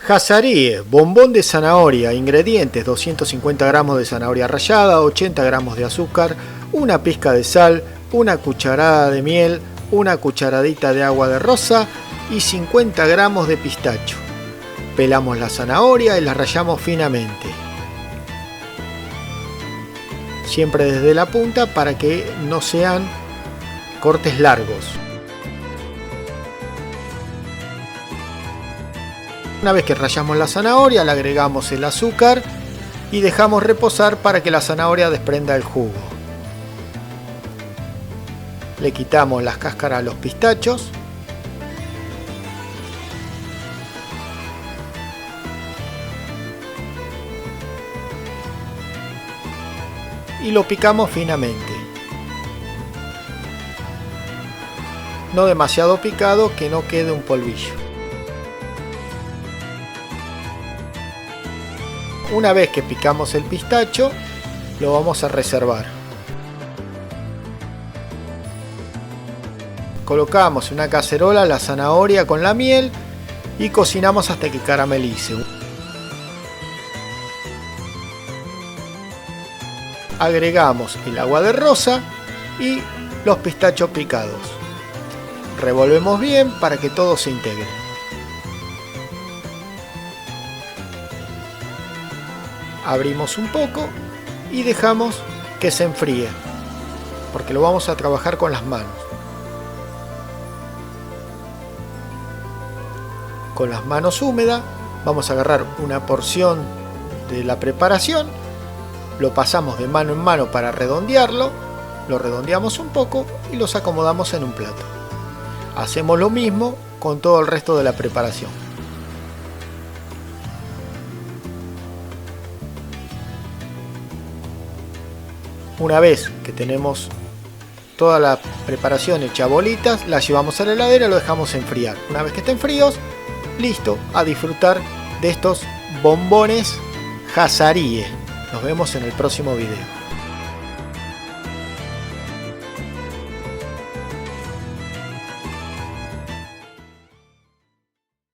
Jazaríe, bombón de zanahoria. Ingredientes: 250 gramos de zanahoria rallada, 80 gramos de azúcar, una pizca de sal, una cucharada de miel, una cucharadita de agua de rosa y 50 gramos de pistacho. Pelamos la zanahoria y la rallamos finamente, siempre desde la punta para que no sean cortes largos. Una vez que rallamos la zanahoria, le agregamos el azúcar y dejamos reposar para que la zanahoria desprenda el jugo. Le quitamos las cáscaras a los pistachos. Y lo picamos finamente. No demasiado picado, que no quede un polvillo. Una vez que picamos el pistacho, lo vamos a reservar. Colocamos en una cacerola la zanahoria con la miel y cocinamos hasta que caramelice. Agregamos el agua de rosa y los pistachos picados. Revolvemos bien para que todo se integre. Abrimos un poco y dejamos que se enfríe, porque lo vamos a trabajar con las manos. Con las manos húmedas vamos a agarrar una porción de la preparación, lo pasamos de mano en mano para redondearlo, lo redondeamos un poco y los acomodamos en un plato. Hacemos lo mismo con todo el resto de la preparación. Una vez que tenemos toda la preparación hecha bolitas, la llevamos a la heladera y lo dejamos enfriar. Una vez que estén fríos, listo, a disfrutar de estos bombones Jazaríe. Nos vemos en el próximo video.